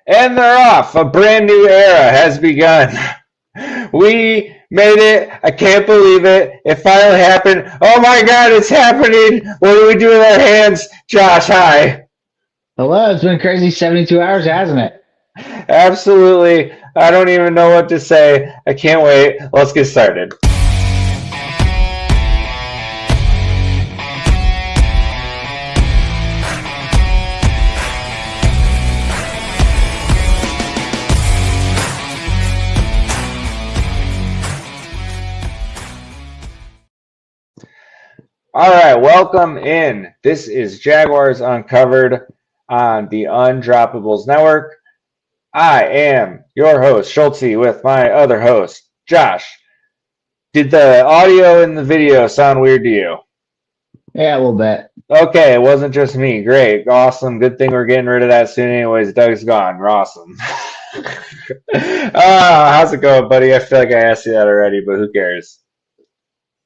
And they're off. A brand new era has begun. We made it. I can't believe it. It finally happened. Oh my God, it's happening. What do we do with our hands? Josh, hi. Hello, it's been crazy 72 hours, hasn't it? Absolutely. I don't even know what to say. I can't wait. Let's get started. All right, welcome in. This is Jaguars Uncovered on the Undroppables Network. I am your host, Schultzy, with my other host, Josh. Did the audio and the video sound weird to you? Yeah, a little bit. Okay, it wasn't just me. Great, awesome. Good thing we're getting rid of that soon anyways. Doug's gone. We're awesome. How's it going, buddy? I feel like I asked you that already, but who cares?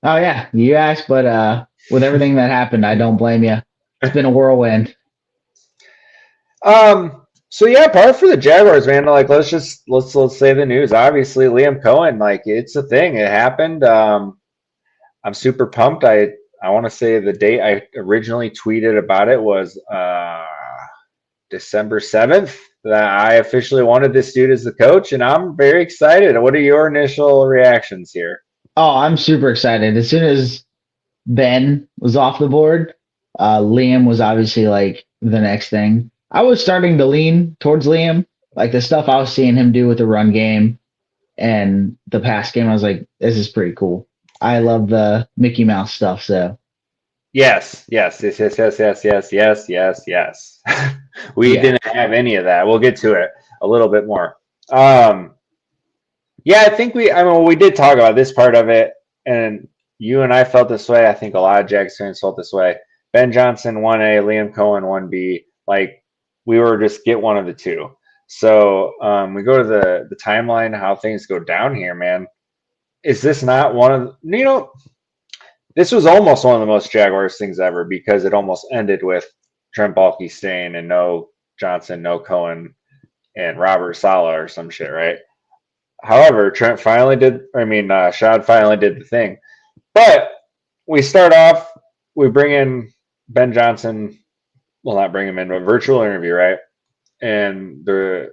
Oh yeah, you asked, but with everything that happened, I don't blame you. It's been a whirlwind. So yeah, part for the Jaguars, man. Like, let's say the news. Obviously, Liam Coen, like, it's a thing. It happened. I'm super pumped. I want to say the date I originally tweeted about it was December 7th that I officially wanted this dude as the coach, and I'm very excited. What are your initial reactions here? Oh, I'm super excited. As soon as Ben was off the board, Liam was obviously like the next thing. I was starting to lean towards Liam, like the stuff I was seeing him do with the run game and the pass game. I was like, this is pretty cool. I love the Mickey Mouse stuff. So Yes. We yeah, didn't have any of that. We'll get to it a little bit more. Yeah, I think I mean, we did talk about this part of it, and you and I felt this way. I think a lot of Jags fans felt this way. Ben Johnson 1A, Liam Coen 1B. Like, we were just get one of the two. So we go to the timeline, how things go down here, man. Is this not one of this was almost one of the most Jaguars things ever because it almost ended with Trent Baalke staying and no Johnson, no Coen, and Robert Saleh or some shit, right? However, Trent finally did. I mean, Shad finally did the thing. But we start off. We bring in Ben Johnson. Well, not bring him in, but virtual interview, right? And the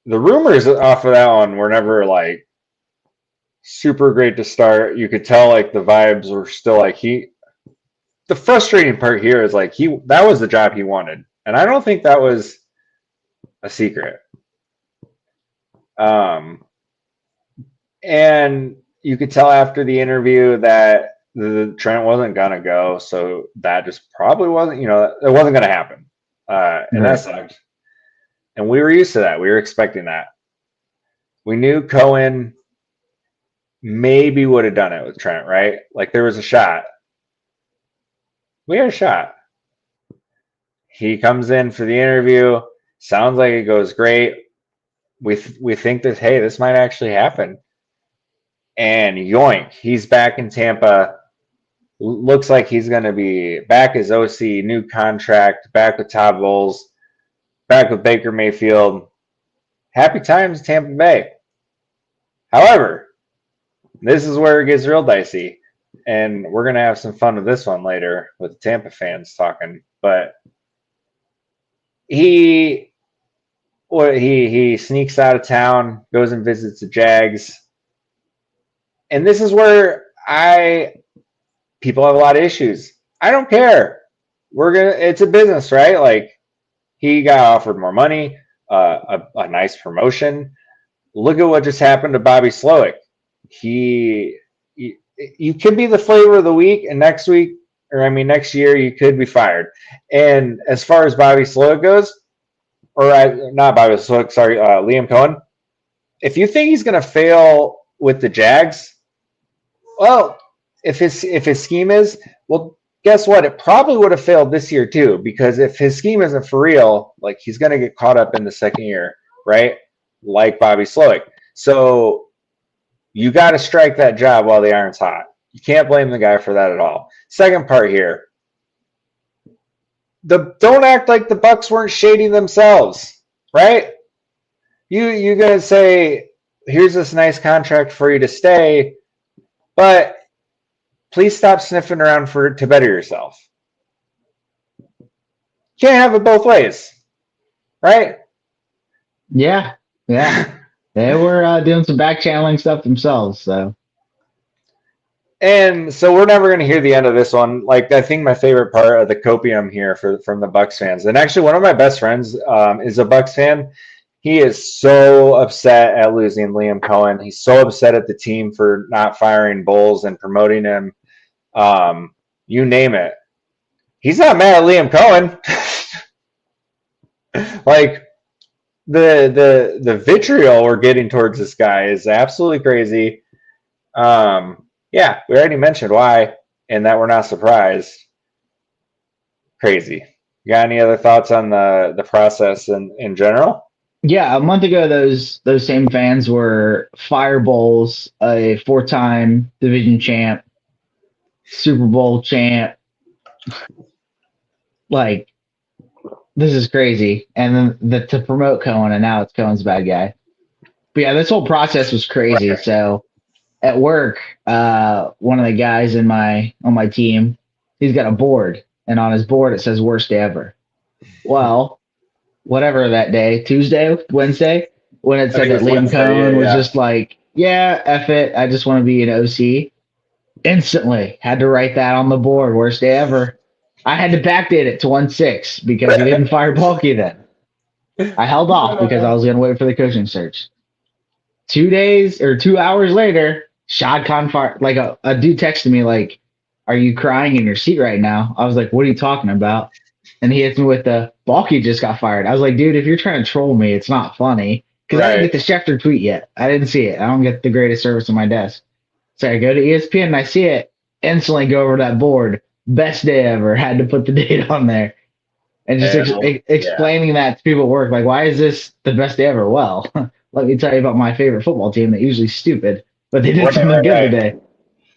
rumors off of that one were never like super great to start. You could tell like the vibes were still like he. The frustrating part here is like that was the job he wanted, and I don't think that was a secret. And you could tell after the interview that the Trent wasn't gonna go, so that just probably wasn't, it wasn't gonna happen, and that right. sucked. And we were used to that. We were expecting that. We knew Coen maybe would have done it with Trent, right? Like there was a shot. We had a shot. He comes in for the interview. Sounds like it goes great. We think that, hey, this might actually happen. And yoink, he's back in Tampa. Looks like he's going to be back as OC, new contract, back with Todd Bowles, back with Baker Mayfield. Happy times, Tampa Bay. However, this is where it gets real dicey. And we're going to have some fun with this one later with the Tampa fans talking. But he sneaks out of town, goes and visits the Jags. And this is where people have a lot of issues. I don't care. It's a business, right? Like, he got offered more money, a nice promotion. Look at what just happened to Bobby Slowick. You could be the flavor of the week, and next year you could be fired. And as far as Bobby Slowick goes, not Bobby Slowick, sorry, Liam Coen. If you think he's going to fail with the Jags, well, if his scheme is, well, guess what? It probably would have failed this year too, because if his scheme isn't for real, like, he's going to get caught up in the second year, right? Like Bobby Slowick. So you got to strike that job while the iron's hot. You can't blame the guy for that at all. Second part here. Don't act like the Bucks weren't shady themselves. right? You're gonna say, here's this nice contract for you to stay, but please stop sniffing around to better yourself. Can't have it both ways, right? Yeah, yeah. They were doing some back channeling stuff themselves. So And so we're never going to hear the end of this one. Like, I think my favorite part of the copium here from the Bucks fans, and actually one of my best friends is a Bucks fan. He is so upset at losing Liam Coen. He's so upset at the team for not firing Bowles and promoting him. You name it. He's not mad at Liam Coen. Like, the vitriol we're getting towards this guy is absolutely crazy. Yeah, we already mentioned why, and that we're not surprised. Crazy. You got any other thoughts on the process in general? yeah, a month ago, those same fans were Fire Bowls, a 4-time division champ, Super Bowl champ. Like, this is crazy. And then to promote Cohen, and now it's Cohen's bad guy. But yeah, this whole process was crazy. Right. So at work, one of the guys on my team, he's got a board, and on his board it says worst day ever. Well, whatever that day, Tuesday, Wednesday, when it said that Liam Coen was just like, yeah, F it, I just want to be an OC. Instantly had to write that on the board, worst day ever. I had to backdate it to 1/6 because he didn't fire Baalke then. I held off because I was going to wait for the coaching search. 2 hours later, Shad Khan fired. Like a dude texted me like, "Are you crying in your seat right now?" I was like, "What are you talking about?" And he hits me with the Baalke just got fired. I was like, "Dude, if you're trying to troll me, it's not funny." Because I didn't get the Schefter tweet yet. I didn't see it. I don't get the greatest service on my desk. So I go to ESPN and I see it. Instantly go over to that board. Best day ever. Had to put the date on there. And just explaining that to people at work, like, why is this the best day ever? Well, let me tell you about my favorite football team that usually stupid, but they did something good today.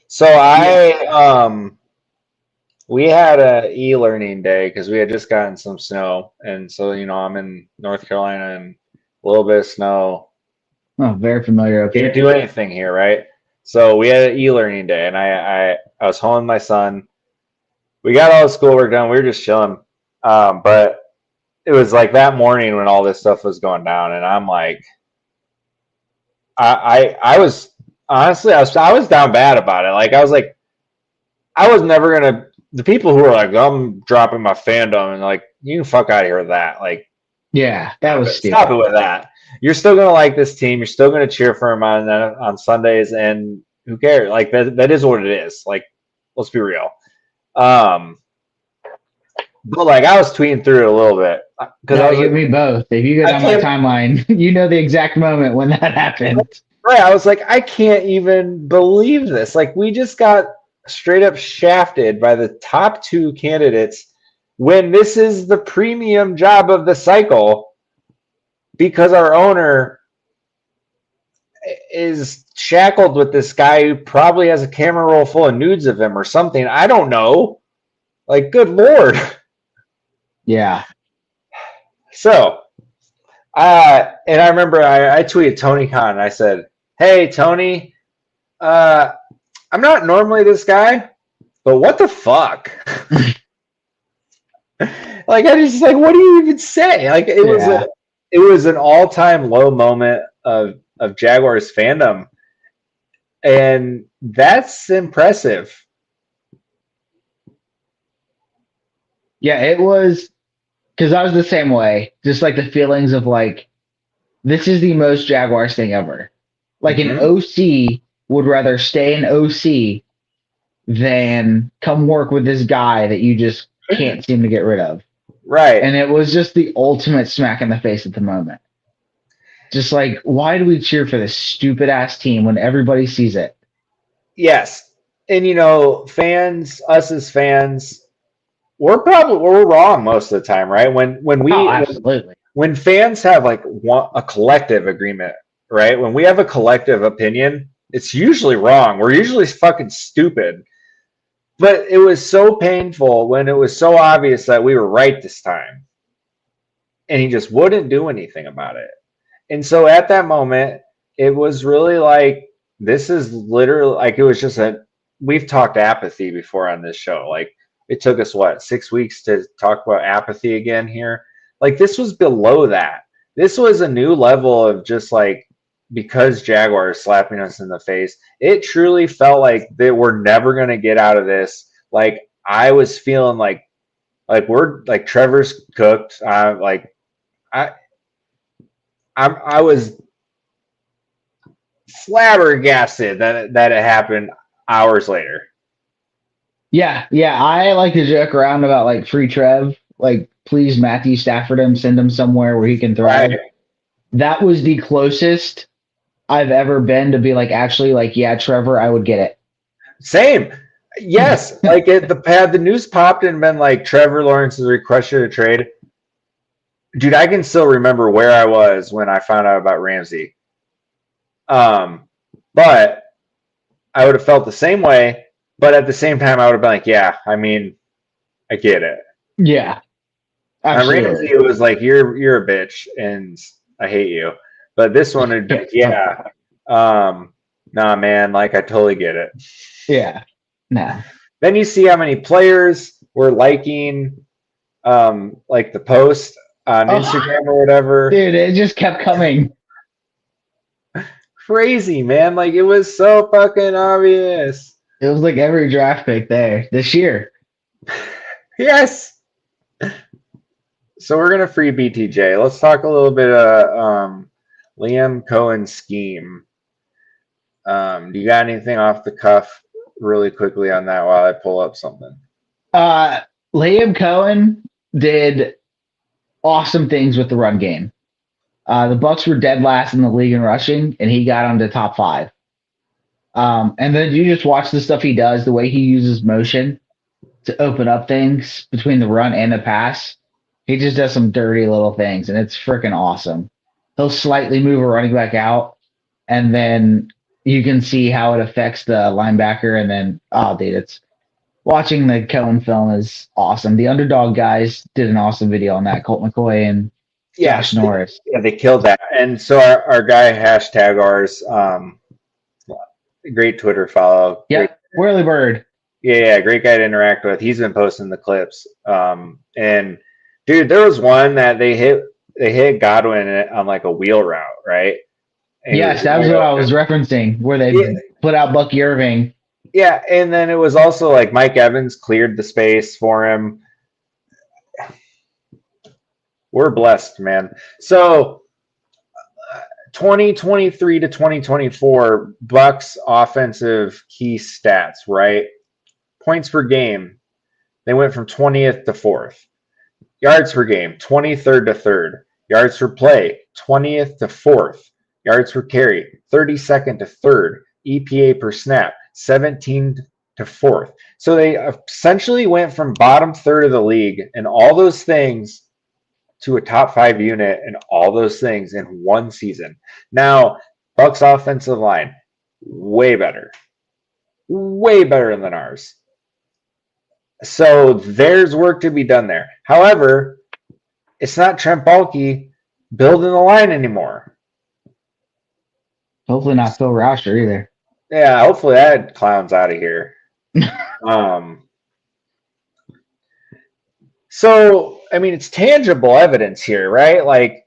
So we had a e-learning day because we had just gotten some snow, and so I'm in North Carolina and a little bit of snow. Oh, very familiar. Okay. Can't do anything here, right? So we had an e-learning day, and I was home with my son. We got all the schoolwork done. We were just chilling, but it was like that morning when all this stuff was going down, and I'm like, I was honestly I was down bad about it. Like I was like, I was never gonna. The people who are like, I'm dropping my fandom, and like, you can fuck out of here with that. Like, yeah, that was stupid. Stop it with that. You're still gonna like this team. You're still gonna cheer for them on Sundays, and who cares? Like that is what it is. Like, let's be real. But like I was tweeting through it a little bit because you and me both. If you go down my timeline, you know the exact moment when that happened. Right. I was like, I can't even believe this. Like we just got straight up shafted by the top two candidates when this is the premium job of the cycle because our owner is shackled with this guy who probably has a camera roll full of nudes of him or something. I don't know. Like, good Lord. Yeah. So, and I remember I tweeted Tony Khan and I said, hey, Tony, I'm not normally this guy, but what the fuck? Like, I just like, what do you even say? Like, it was an all-time low moment of Jaguars fandom, and that's impressive. Yeah, it was because I was the same way. Just like the feelings of like, this is the most Jaguars thing ever. Like an OC would rather stay an OC than come work with this guy that you just can't seem to get rid of. Right. And it was just the ultimate smack in the face at the moment. Just like, why do we cheer for this stupid ass team when everybody sees it? Yes. And fans, us as fans, we're wrong most of the time, right? When fans have like a collective agreement, right? When we have a collective opinion, it's usually wrong. We're usually fucking stupid. But it was so painful when it was so obvious that we were right this time. and he just wouldn't do anything about it. And so at that moment, it was really like, this is literally like, it was just we've talked apathy before on this show. Like, it took us, what, 6 weeks to talk about apathy again here? Like, this was below that. This was a new level of just like, because Jaguars slapping us in the face, it truly felt like that we're never going to get out of this. Like, I was feeling like we're like Trevor's cooked. Like, I I was flabbergasted that it happened hours later. Yeah, yeah. I like to joke around about like free Trev. Like, please, Matthew Stafford him, send him somewhere where he can thrive. Right. That was the closest I've ever been to be like, actually, like, yeah, Trevor, I would get it. Same. Yes. Like the news popped and been like Trevor Lawrence has requested a trade. Dude, I can still remember where I was when I found out about Ramsey. But I would have felt the same way. But at the same time, I would have been like, yeah, I mean, I get it. Yeah, Ramsey, it was like, you're a bitch and I hate you. But this one would be, yeah. Nah, man, like, I totally get it. Yeah. Nah. Then you see how many players were liking like the post on Instagram or whatever. Dude, it just kept coming. Crazy, man. Like, it was so fucking obvious. It was like every draft pick there this year. Yes. So we're gonna free BTJ. Let's talk a little bit of Liam Coen's scheme. Do you got anything off the cuff really quickly on that while I pull up something? Liam Coen did awesome things with the run game. The Bucks were dead last in the league in rushing, and he got onto top 5. And then you just watch the stuff he does, the way he uses motion to open up things between the run and the pass. He just does some dirty little things, and it's freaking awesome. He'll slightly move a running back out, and then you can see how it affects the linebacker. And then, oh, dude, it's watching the Coen film is awesome. The Underdog guys did an awesome video on that. Colt McCoy and Josh Norris. Yeah, they killed that. And so our guy #ours, great Twitter follow. Yeah, Whirly Bird. Yeah, great guy to interact with. He's been posting the clips. And dude, there was one that they hit Godwin on like a wheel route, right? And yes, that was what I was referencing, where they put out Bucky Irving. Yeah, and then it was also like Mike Evans cleared the space for him. We're blessed, man. So 2023 to 2024, Bucks offensive key stats, right? Points per game, they went from 20th to 4th. Yards per game, 23rd to 3rd. Yards per play, 20th to 4th. Yards per carry, 32nd to 3rd. EPA per snap, 17th to 4th. So they essentially went from bottom third of the league and all those things to a top 5 unit and all those things in one season. Now, Bucks offensive line, way better than ours. So there's work to be done there. However, it's not Trent Baalke building the line anymore. Hopefully not Phil Rauscher either. Yeah, hopefully that clown's out of here. So, I mean, it's tangible evidence here, right? Like,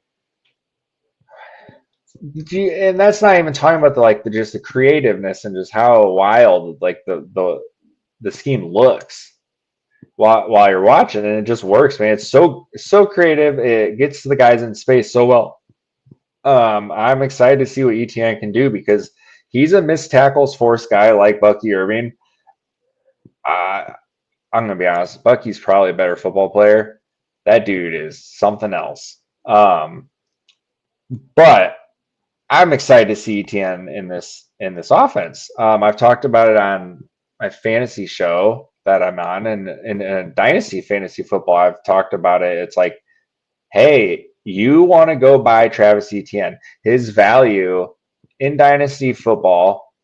and that's not even talking about just the creativeness and just how wild like the scheme looks while you're watching, and it just works, man. It's so creative. It gets to the guys in space so well. I'm excited to see what ETN can do because he's a missed tackles force guy like Bucky Irving. I'm gonna be honest, Bucky's probably a better football player. That dude is something else. But I'm excited to see ETN in this offense. I've talked about it on my fantasy show that I'm on, and in Dynasty Fantasy Football, I've talked about it. It's like, hey, you want to go buy Travis Etienne. His value in Dynasty Football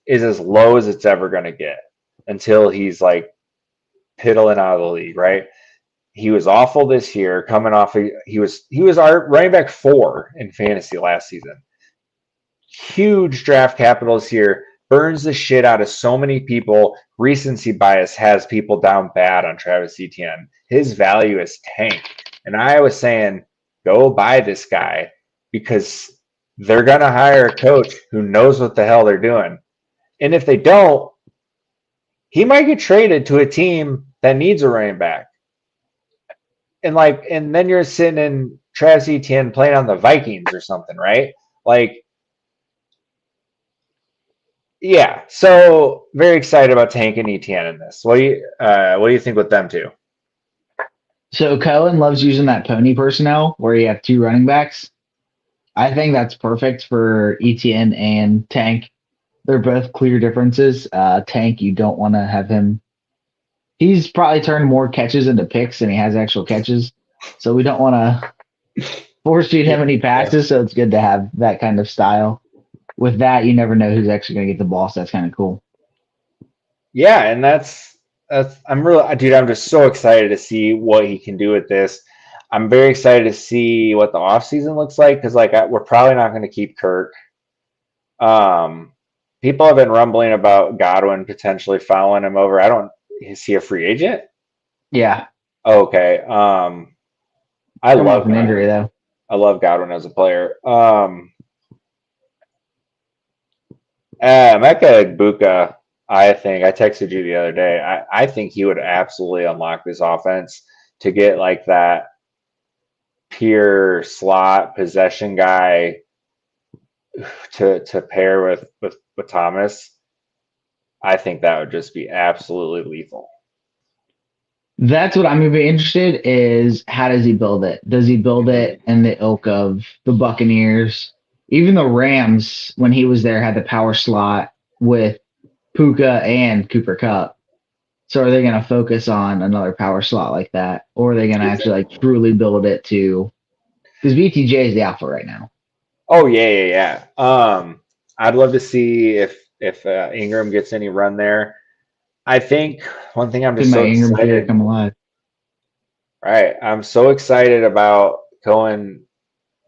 is as low as it's ever going to get until he's like piddling out of the league, right? He was awful this year. Coming off, he was our running back 4 in fantasy last season. Huge draft capital this year. Burns the shit out of so many people. Recency bias has people down bad on Travis Etienne. His value is tanked. And I was saying, go buy this guy because they're going to hire a coach who knows what the hell they're doing. And if they don't, he might get traded to a team that needs a running back. And then you're sitting in Travis Etienne playing on the Vikings or something, right? Like, yeah. So very excited about Tank and Etienne in this. What do you think with them two? So Coen loves using that pony personnel where you have 2 running backs. I think that's perfect for Etienne and Tank. They're both clear differences. Tank, you don't want to have him. He's probably turned more catches into picks than he has actual catches. So we don't want to force feed him any passes. So it's good to have that kind of style. With that, you never know who's actually going to get the ball. So that's kind of cool. Yeah, and that's I'm just so excited to see what he can do with this. I'm very excited to see what the offseason looks like because we're probably not going to keep Kirk. People have been rumbling about Godwin potentially following him over. Is he a free agent? Yeah. Okay. I Coming love off an injury though. I love Godwin as a player. Emeka Egbuka, I think I texted you the other day. I think he would absolutely unlock this offense to get like that pure slot possession guy to pair with Thomas. I think that would just be absolutely lethal. That's what I'm going to be interested is how does he build it? Does he build it in the ilk of the Buccaneers? Even the Rams, when he was there, had the power slot with Puka and Cooper Kupp. So are they going to focus on another power slot like that? Or are they going to actually truly build it to – because BTJ is the alpha right now. Oh, yeah. I'd love to see if Ingram gets any run there. I think one thing I'm just so excited. Come alive. Right. I'm so excited about Coen.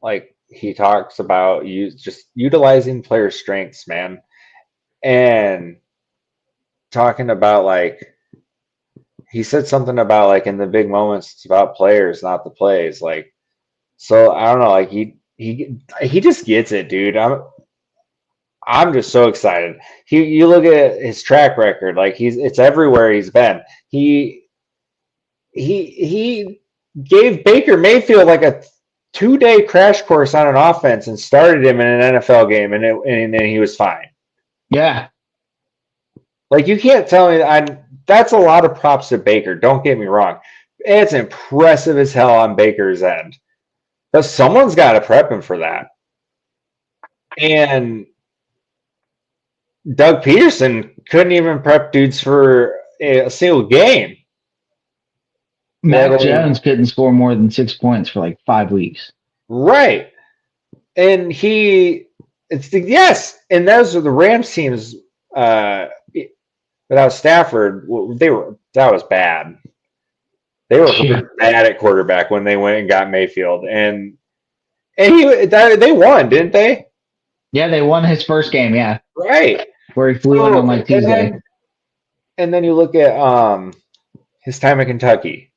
Like he talks about just utilizing player strengths, man. And talking about he said something about in the big moments, it's about players, not the plays. So I don't know, he just gets it, dude. I'm just so excited. You look at his track record, it's everywhere he's been. He gave Baker Mayfield a 2-day crash course on an offense and started him in an NFL game, and then he was fine. Yeah. You can't tell me that's a lot of props to Baker. Don't get me wrong. It's impressive as hell on Baker's end. But someone's got to prep him for that. And Doug Peterson couldn't even prep dudes for a single game. Mac Jones couldn't score more than 6 points for 5 weeks. Right. And yes. And those are the Rams teams without Stafford. That was bad. They were bad at quarterback when they went and got Mayfield. And they won, didn't they? Yeah, they won his first game, yeah. Right. Where he flew in on Tuesday. And then you look at his time in Kentucky.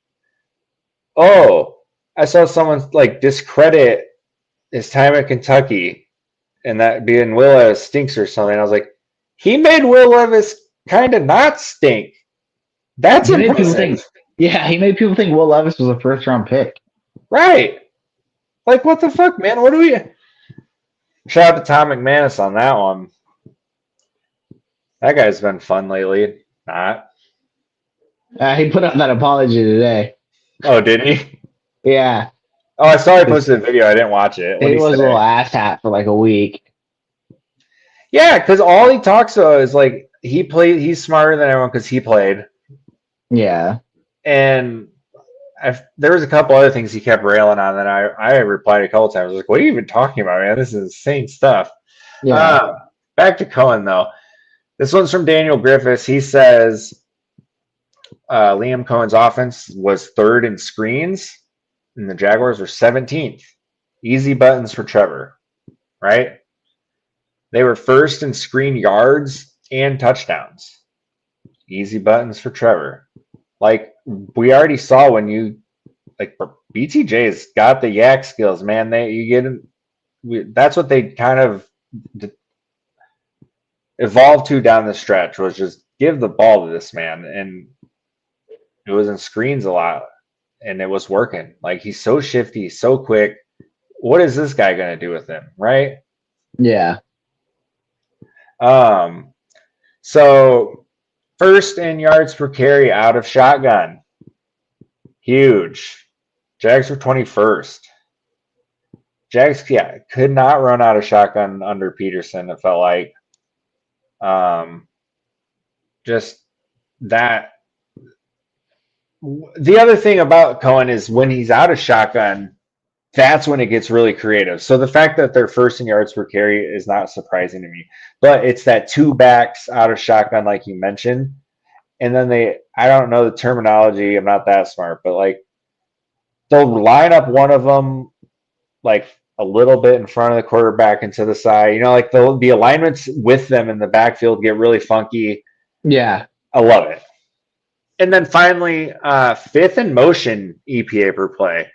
Oh, I saw someone discredit his time at Kentucky and that being Will Levis stinks or something. I was like, he made Will Levis kind of not stink. That's impressive. He made people think Will Levis was a first-round pick. Right. What the fuck, man? What do we... Shout out to Tom McManus on that one. That guy's been fun lately. Not. He put out that apology today. Oh, did he? Yeah. Oh, I saw he posted a video. I didn't watch it. It was a little asshat for a week. Yeah, because all he talks about is he's smarter than everyone because he played. Yeah. And there was a couple other things he kept railing on that I replied a couple times. I was like, what are you even talking about, man? This is insane stuff. Yeah. Back to Coen, though. This one's from Daniel Griffiths. He says, Liam Coen's offense was third in screens, and the Jaguars were 17th. Easy buttons for Trevor, right? They were first in screen yards and touchdowns. Easy buttons for Trevor. Like we already saw when you like BTJ's got the yak skills, man. That's what they kind of evolved to down the stretch was just give the ball to this man, and it was in screens a lot, and it was working. Like he's so shifty, so quick. What is this guy going to do with him, right? Yeah. So first in yards per carry out of shotgun, huge. Jags were 21st. Jags, yeah, could not run out of shotgun under Peterson. It felt like, just that. The other thing about Coen is when he's out of shotgun, that's when it gets really creative. So the fact that they're first in yards per carry is not surprising to me. But it's that two backs out of shotgun, like you mentioned. And then I don't know the terminology. I'm not that smart, but like they'll line up one of them like a little bit in front of the quarterback and to the side. You know, like the alignments with them in the backfield get really funky. Yeah. I love it. And then finally, fifth in motion EPA per play.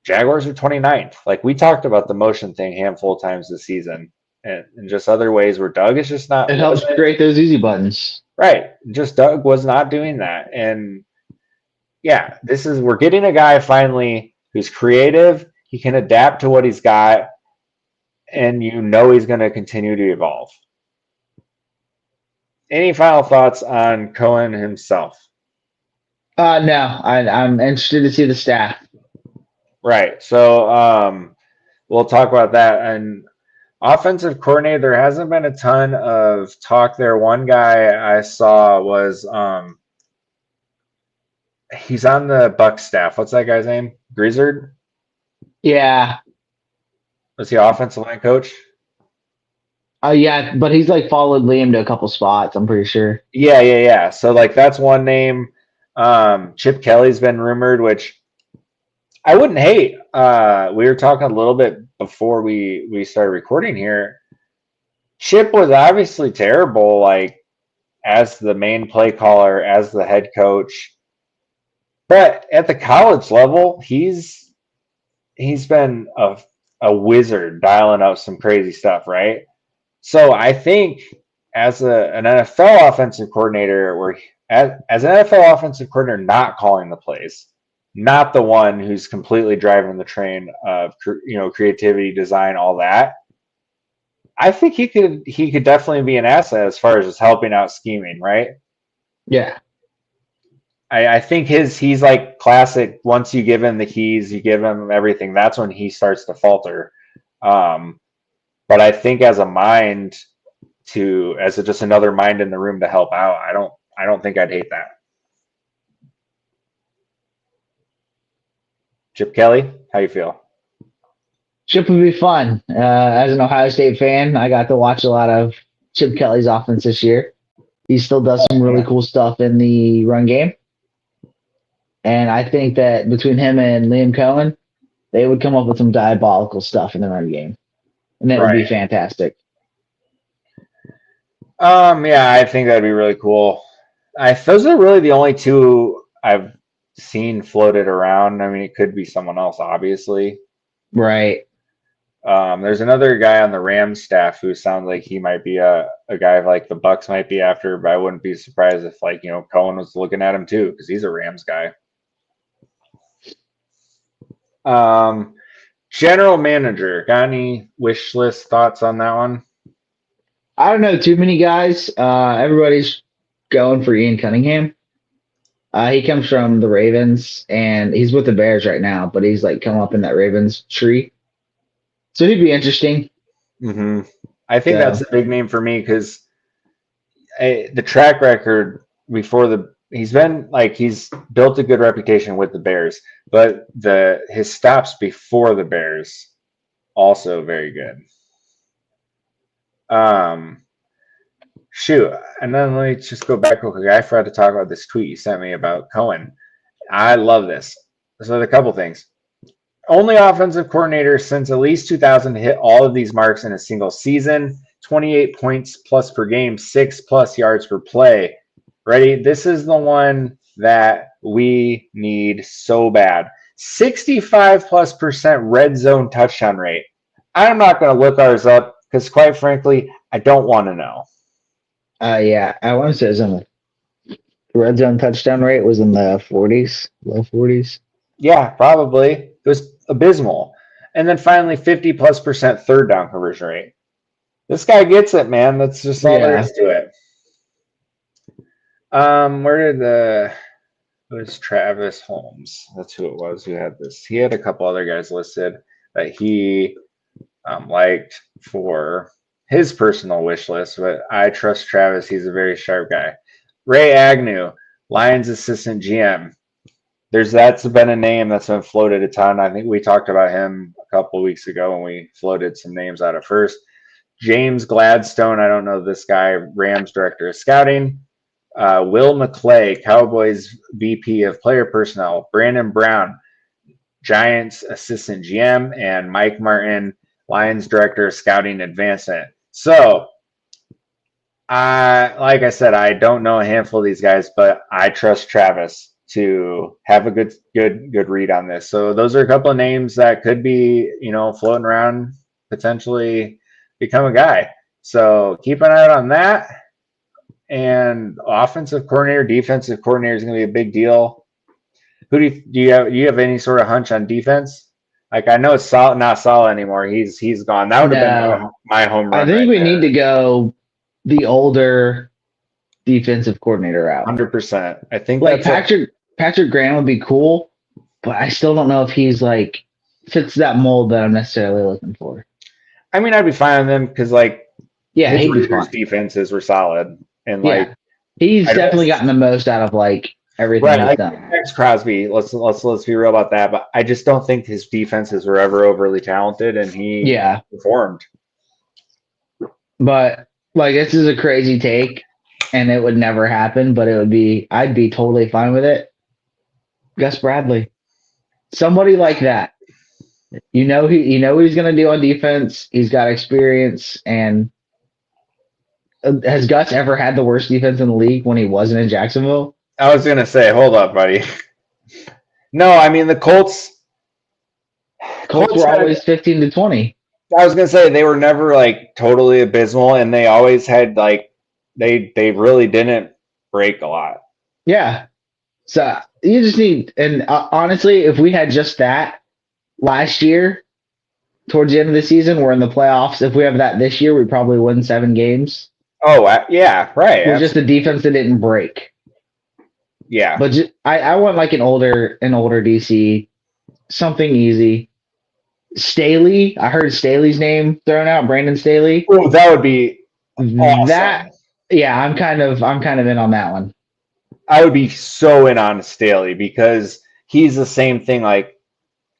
Jaguars are 29th. Like we talked about the motion thing a handful of times this season, and just other ways where Doug is just not. It helps create those easy buttons. Right. Just Doug was not doing that. And yeah, we're getting a guy finally who's creative. He can adapt to what he's got, and you know he's going to continue to evolve. Any final thoughts on Coen himself? No, I'm interested to see the staff. Right. So we'll talk about that. And offensive coordinator, there hasn't been a ton of talk there. One guy I saw was he's on the Bucs staff. What's that guy's name? Grizzard? Yeah. Was he offensive line coach? Yeah, but he's like followed Liam to a couple spots, I'm pretty sure. Yeah. So like that's one name. Chip Kelly's been rumored, which I wouldn't hate. We were talking a little bit before we started recording here. Chip was obviously terrible, like as the main play caller, as the head coach. But at the college level, he's been a wizard dialing up some crazy stuff, right? So I think as an NFL offensive coordinator, as an NFL offensive coordinator, not calling the plays, not the one who's completely driving the train of creativity, design, all that. I think he could definitely be an asset as far as just helping out scheming, right? Yeah. I think he's like classic. Once you give him the keys, you give him everything. That's when he starts to falter. But I think as a mind just another mind in the room to help out, I don't think I'd hate that. Chip Kelly, how you feel? Chip would be fun. As an Ohio State fan, I got to watch a lot of Chip Kelly's offense this year. He still does some really cool stuff in the run game. And I think that between him and Liam Coen, they would come up with some diabolical stuff in the run game. And that would be fantastic. Yeah, I think that'd be really cool. Those are really the only two I've seen floated around. I mean, it could be someone else, obviously. Right. There's another guy on the Rams staff who sounds like he might be a guy like the Bucs might be after, but I wouldn't be surprised if Coen was looking at him too, because he's a Rams guy. General manager, got any wish list thoughts on that one? I don't know too many guys. Everybody's going for Ian Cunningham. He comes from the Ravens, and he's with the Bears right now, but he's like come up in that Ravens tree. So he'd be interesting. Mm-hmm. I think that's a big name for me because the track record before he's built a good reputation with the Bears, but his stops before the Bears also very good. shoot. And then let me just go back real quick. I forgot to talk about this tweet you sent me about Coen. I love this. So a couple things. Only offensive coordinator since at least 2000 to hit all of these marks in a single season. 28 points plus per game, 6+ yards per play. Ready? This is the one that we need so bad. 65+% red zone touchdown rate. I'm not going to look ours up because, quite frankly, I don't want to know. Yeah, I want to say it was in the red zone touchdown rate was in the 40s, low 40s. Yeah, probably. It was abysmal. And then finally, 50+% third down conversion rate. This guy gets it, man. That's just all there is to it. It was Travis Holmes. That's who it was who had this. He had a couple other guys listed that he liked for his personal wish list, but I trust Travis. He's a very sharp guy. Ray Agnew, Lions assistant GM. That's been a name that's been floated a ton. I think we talked about him a couple of weeks ago when we floated some names out at first. James Gladstone, I don't know this guy, Rams director of scouting. Will McClay, Cowboys VP of player personnel. Brandon Brown, Giants assistant GM. And Mike Martin, Lions director of scouting advancement. So, like I said, I don't know a handful of these guys, but I trust Travis to have a good read on this. So those are a couple of names that could be, floating around, potentially become a guy. So keep an eye out on that. And offensive coordinator, defensive coordinator is going to be a big deal. Who do you have any sort of hunch on defense? Like, I know it's not solid anymore. He's gone. That would have been my home run. I think we need to go the older defensive coordinator out. 100%. I think like Patrick Graham would be cool, but I still don't know if he's like fits that mold that I'm necessarily looking for. I mean, I'd be fine with him because his defenses were solid, and he's definitely gotten the most out of everything he's done. Max Crosby, let's be real about that, but I just don't think his defenses were ever overly talented, and he performed. But this is a crazy take, and it would never happen, but I'd be totally fine with it. Gus Bradley, somebody like that. What he's going to do on defense. He's got experience, and has Gus ever had the worst defense in the league when he wasn't in Jacksonville? I was going to say, hold up, buddy. No, I mean the Colts were always 15-20. I was going to say they were never totally abysmal, and they always had they really didn't break a lot. Yeah. So you just need, and honestly, if we had just that last year, towards the end of the season, we're in the playoffs. If we have that this year, we probably win 7 games. Oh, yeah, right. It's just the defense that didn't break. Yeah. But I want an older DC, something easy. Staley, I heard Staley's name thrown out, Brandon Staley. Oh, that would be awesome. I'm kind of in on that one. I would be so in on Staley because he's the same thing.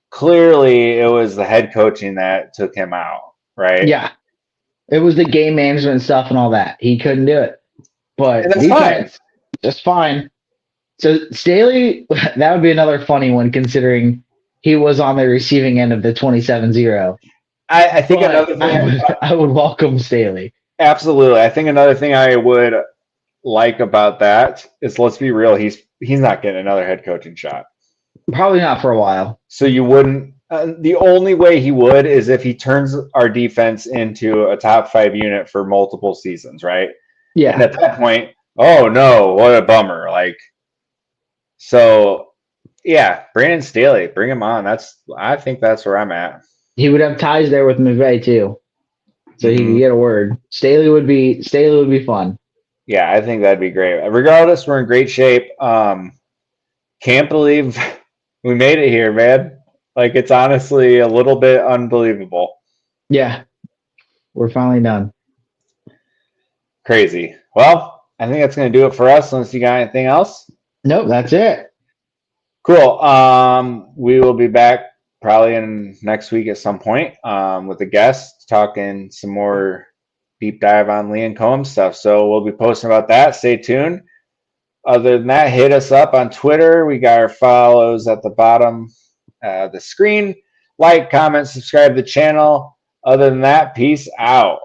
Clearly, it was the head coaching that took him out, right? Yeah, it was the game management stuff and all that. He couldn't do it, but that's fine. Just fine. So Staley, that would be another funny one considering he was on the receiving end of the 27-0. I think another thing I would welcome Staley. Absolutely. I think another thing I would like about that is, let's be real, he's not getting another head coaching shot. Probably not for a while. So you wouldn't. The only way he would is if he turns our defense into a top 5 unit for multiple seasons, right? Yeah. And at that point, oh no, what a bummer! So yeah, Brandon Staley, bring him on. I think that's where I'm at. He would have ties there with McVay too, so he could get a word. Staley would be fun. Yeah, I think that'd be great. Regardless, we're in great shape. Can't believe we made it here, man. It's honestly a little bit unbelievable. Yeah, we're finally done. Crazy. Well, I think that's going to do it for us. Unless you got anything else? Nope, that's it. Cool. We will be back probably in next week at some point with a guest talking some more deep dive on Liam Coen stuff. So we'll be posting about that. Stay tuned. Other than that, hit us up on Twitter. We got our follows at the bottom of the screen. Like, comment, subscribe to the channel. Other than that, peace out.